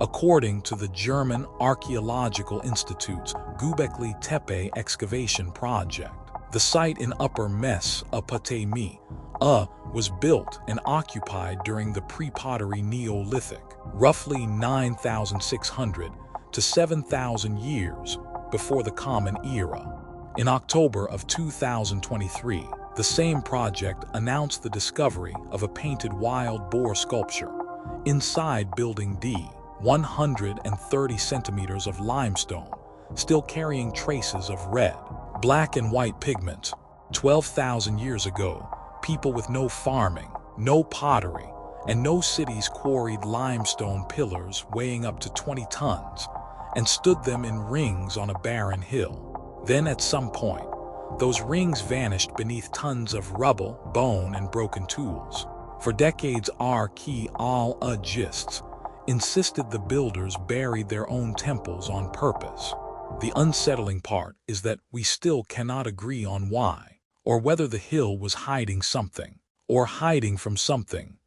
According to the German Archaeological Institute's Göbekli Tepe excavation project, the site in Upper Mesopotamia was built and occupied during the pre-pottery Neolithic, roughly 9,600 to 7,000 years before the Common Era. In October of 2023, the same project announced the discovery of a painted wild boar sculpture inside Building D, 130 centimeters of limestone, still carrying traces of red, black and white pigment. 12,000 years ago, people with no farming, no pottery, and no cities quarried limestone pillars weighing up to 20 tons and stood them in rings on a barren hill. Then at some point, those rings vanished beneath tons of rubble, bone, and broken tools. For decades, archaeologists insisted the builders buried their own temples on purpose. The unsettling part is that we still cannot agree on why, or whether the hill was hiding something, or hiding from something.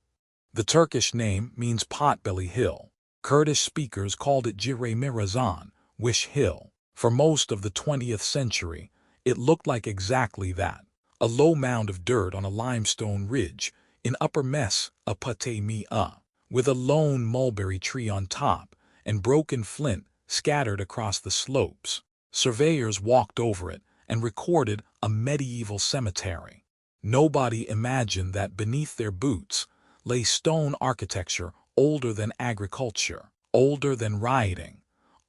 The Turkish name means Potbelly Hill. Kurdish speakers called it Dramatizations, Wish Hill. For most of the 20th century, it looked like exactly that, a low mound of dirt on a limestone ridge in Upper Mesopotamia, with a lone mulberry tree on top and broken flint scattered across the slopes. Surveyors walked over it and recorded a medieval cemetery. Nobody imagined that beneath their boots lay stone architecture older than agriculture, older than writing,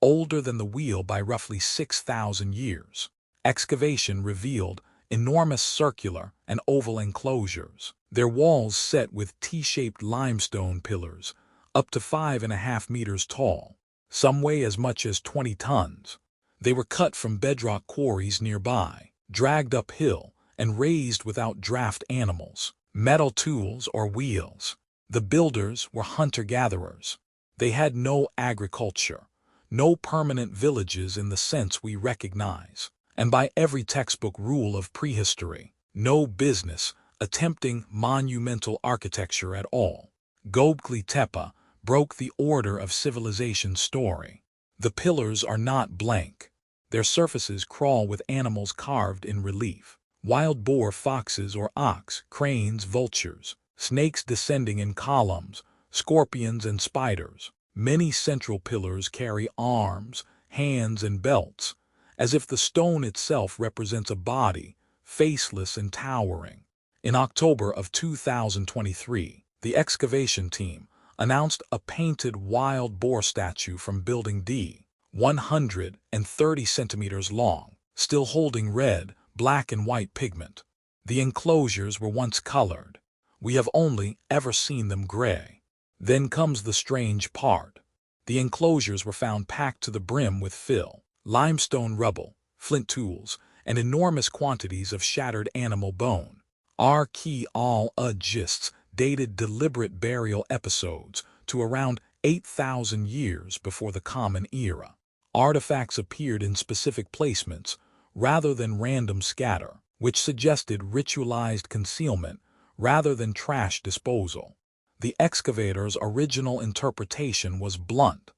older than the wheel by roughly 6,000 years. Excavation revealed enormous circular and oval enclosures, their walls set with T-shaped limestone pillars, up to 5.5 meters tall. Some weigh as much as 20 tons. They were cut from bedrock quarries nearby, dragged uphill, and raised without draft animals, metal tools, or wheels. The builders were hunter-gatherers. They had no agriculture, no permanent villages in the sense we recognize, and by every textbook rule of prehistory, no business attempting monumental architecture at all. Göbekli Tepe broke the order of civilization's story. The pillars are not blank. Their surfaces crawl with animals carved in relief. Wild boar, foxes or ox, cranes, vultures, snakes descending in columns, scorpions and spiders. Many central pillars carry arms, hands, and belts, as if the stone itself represents a body, faceless and towering. In October of 2023, the excavation team announced a painted wild boar statue from Building D, 130 centimeters long, still holding red, black, and white pigment. The enclosures were once colored. We have only ever seen them gray. Then comes the strange part. The enclosures were found packed to the brim with fill, limestone rubble, flint tools, and enormous quantities of shattered animal bone. Archaeologists dated deliberate burial episodes to around 8,000 years before the Common Era. Artifacts appeared in specific placements rather than random scatter, which suggested ritualized concealment rather than trash disposal. The excavator's original interpretation was blunt.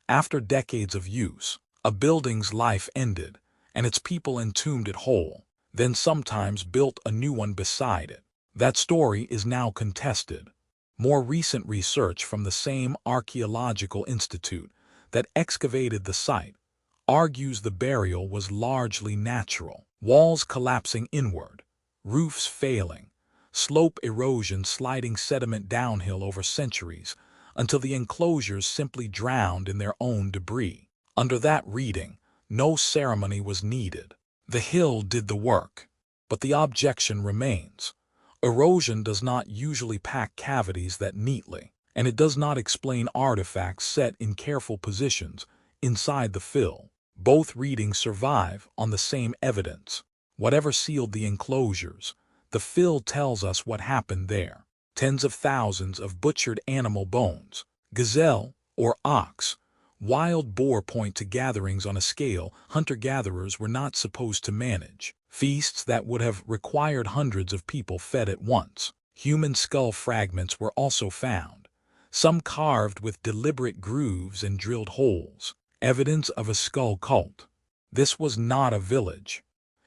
After decades of use, a building's life ended, and its people entombed it whole, then sometimes built a new one beside it. That story is now contested. More recent research from the same Archaeological Institute that excavated the site argues the burial was largely natural. Walls collapsing inward, roofs failing, slope erosion sliding sediment downhill over centuries until the enclosures simply drowned in their own debris. Under that reading, no ceremony was needed. The hill did the work, but the objection remains. Erosion does not usually pack cavities that neatly, and it does not explain artifacts set in careful positions inside the fill. Both readings survive on the same evidence. Whatever sealed the enclosures, the fill tells us what happened there. Tens of thousands of butchered animal bones, gazelle or ox, wild boar point to gatherings on a scale hunter-gatherers were not supposed to manage. Feasts that would have required hundreds of people fed at once. Human skull fragments were also found, some carved with deliberate grooves and drilled holes, evidence of a skull cult. This was not a village.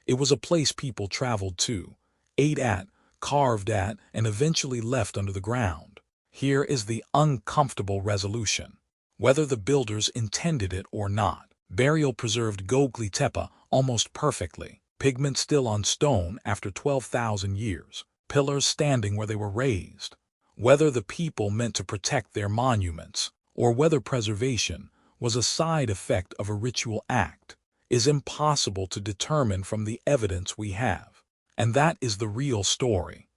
It was a place people traveled to, ate at, carved at, and eventually left under the ground. Here is the uncomfortable resolution. Whether the builders intended it or not, burial preserved Göbekli Tepe almost perfectly, pigment still on stone after 12,000 years, pillars standing where they were raised. Whether the people meant to protect their monuments, or whether preservation was a side effect of a ritual act, is impossible to determine from the evidence we have. And that is the real story.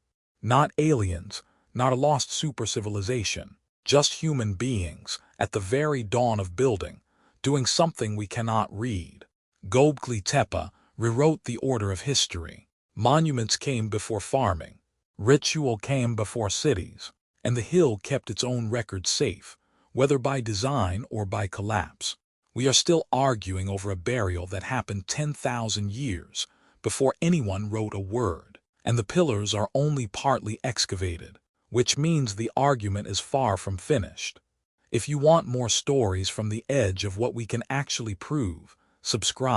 Not aliens, not a lost super-civilization, just human beings, at the very dawn of building, doing something we cannot read. Göbekli Tepe rewrote the order of history. Monuments came before farming. Ritual came before cities. And the hill kept its own record safe, whether by design or by collapse. We are still arguing over a burial that happened 10,000 years before anyone wrote a word, and the pillars are only partly excavated, which means the argument is far from finished. If you want more stories from the edge of what we can actually prove, subscribe.